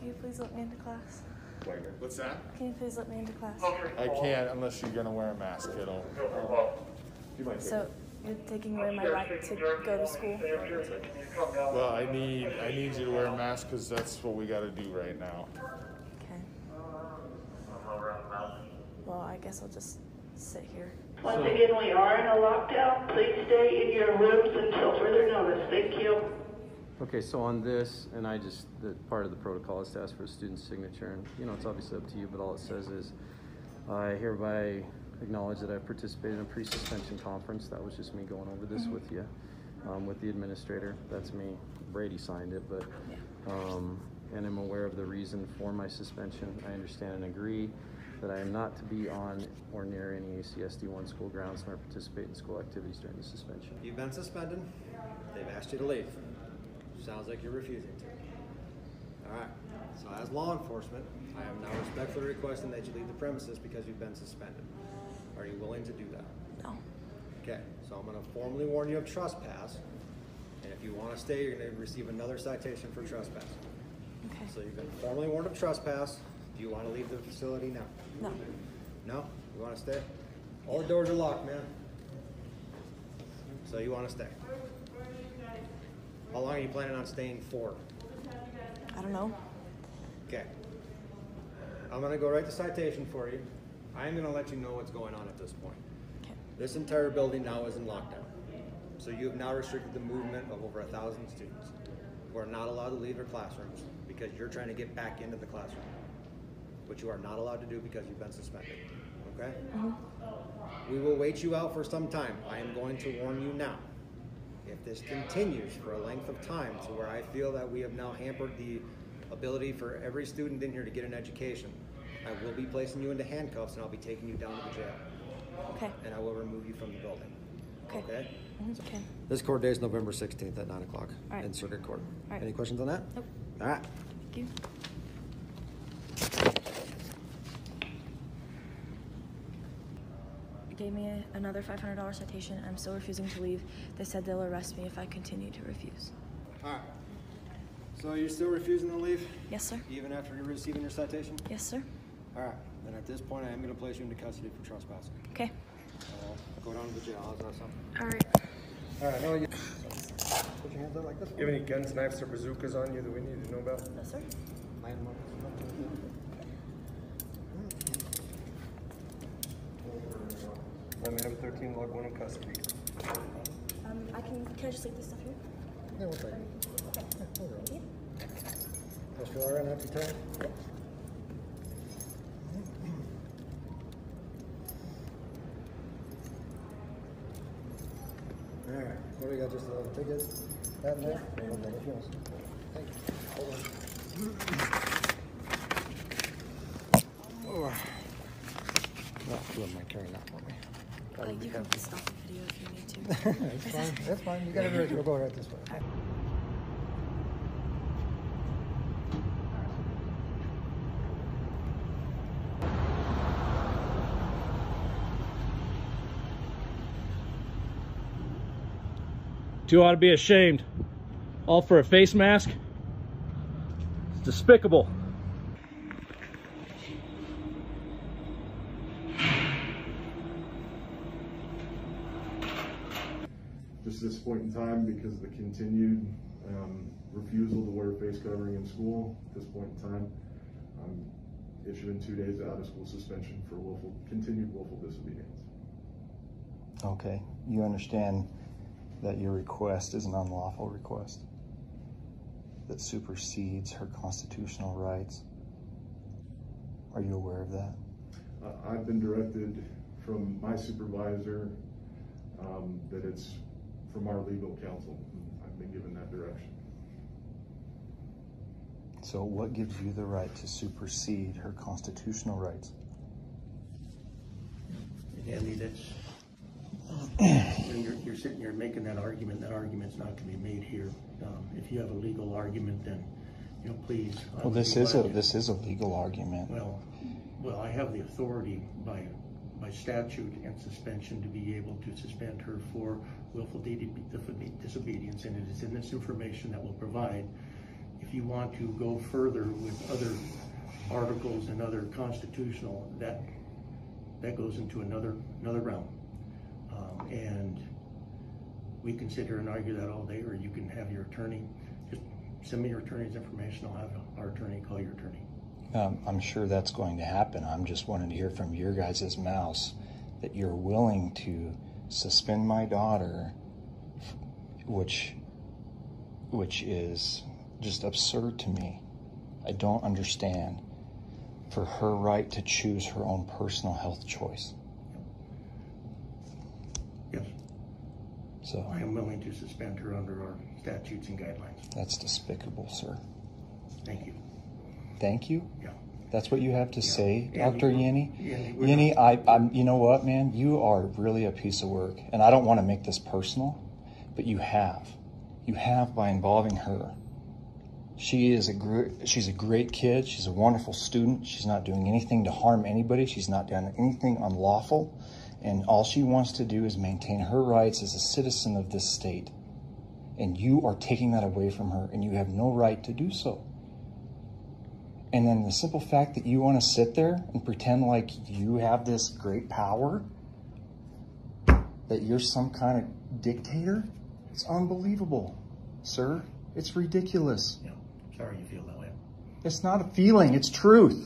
Can you please let me into class? What's that? Can you please let me into class? I can't unless you're gonna wear a mask, kiddo. So you're taking away my right to go to school? Well, I need you to wear a mask because that's what we got to do right now. Okay. Well, I guess I'll just sit here. Once again, we are in a lockdown. Please stay in your rooms until further notice. Thank you. Okay, so on this, and the part of the protocol is to ask for a student's signature, and you know, it's obviously up to you, but all it says is, I hereby acknowledge that I participated in a pre-suspension conference. That was just me going over this with you, with the administrator. That's me. Brady signed it, but, and I'm aware of the reason for my suspension. I understand and agree that I am not to be on or near any ACSD1 school grounds nor participate in school activities during the suspension. You've been suspended. They've asked you to leave. Sounds like you're refusing to. All right, so as law enforcement, I am now respectfully requesting that you leave the premises because you've been suspended. Are you willing to do that? No. Okay, so I'm gonna formally warn you of trespass, and if you wanna stay, you're gonna receive another citation for trespass. Okay. So you've been formally warned of trespass. Do you wanna leave the facility now? No. No? You wanna stay? All the doors are locked, man. So you wanna stay? How long are you planning on staying for? I don't know. Okay. I'm gonna go write the citation for you. I'm gonna let you know what's going on at this point. Okay. This entire building now is in lockdown. So you have now restricted the movement of over 1,000 students who are not allowed to leave their classrooms because you're trying to get back into the classroom, which you are not allowed to do because you've been suspended, okay? We will wait you out for some time. I am going to warn you now. If this continues for a length of time to where I feel that we have now hampered the ability for every student in here to get an education, I will be placing you into handcuffs and I'll be taking you down to the jail. Okay. And I will remove you from the building. Okay. Okay? Okay. This court date is November 16th at 9 o'clock All right. in Circuit Court. All right. Any questions on that? Nope. All right. Thank you. Gave me another $500 citation. I'm still refusing to leave. They said they'll arrest me if I continue to refuse. All right. So you're still refusing to leave? Yes, sir. Even after you're receiving your citation? Yes, sir. All right. Then at this point, I am going to place you into custody for trespassing. Okay. Go down to the jail. How's that sound? All right. All right. How are you? Put your hands up like this. Do you have any guns, knives, or bazookas on you that we need to know about? No, sir. I'm having 13 log 1 in custody. Can I just leave this stuff here? Yeah, we'll take it. Okay. Thank you. That's all right, not too tight? Yep. All right. What do we got? Just a ticket? That in there? Yeah. Okay, if you want. Thank you. Hold on. Oh. Not feeling my carrying that for me. You can stop the video if you need to. That's fine. That's fine. You got it right. We'll go right this way. All right. You ought to be ashamed. All for a face mask? It's despicable. Just at this point in time, because of the continued refusal to wear a face covering in school, at this point in time, I'm issuing 2 days out of school suspension for continued willful disobedience. Okay, you understand that your request is an unlawful request that supersedes her constitutional rights. Are you aware of that? I've been directed from my supervisor that it's from our legal counsel. I've been given that direction. So what gives you the right to supersede her constitutional rights? Andy, that's, you're sitting here making that argument. That argument's not going to be made here. If you have a legal argument, then, you know, please. Well, this is a legal argument. Well, I have the authority by statute and suspension to be able to suspend her for willful disobedience, and it is in this information that will provide. If you want to go further with other articles and other constitutional, that goes into another realm. And we can sit here and argue that all day, or you can have your attorney, just send me your attorney's information. I'll have our attorney call your attorney. I'm sure that's going to happen. I'm just wanting to hear from your guys' mouths that you're willing to suspend my daughter, which is just absurd to me. I don't understand, for her right to choose her own personal health choice. Yes. So I am willing to suspend her under our statutes and guidelines. that's despicable, sir. Thank you. Thank you? Yeah. That's what you have to say, Andy, Dr. Yenny? Andy, Yenny, you know what, man? You are really a piece of work. And I don't want to make this personal, but you have. You have by involving her. She's a great kid. She's a wonderful student. She's not doing anything to harm anybody. She's not done anything unlawful. And all she wants to do is maintain her rights as a citizen of this state. And you are taking that away from her, and you have no right to do so. And then the simple fact that you want to sit there and pretend like you have this great power, that you're some kind of dictator, it's unbelievable, sir. It's ridiculous. Yeah. Sorry you feel that way. It's not a feeling, it's truth.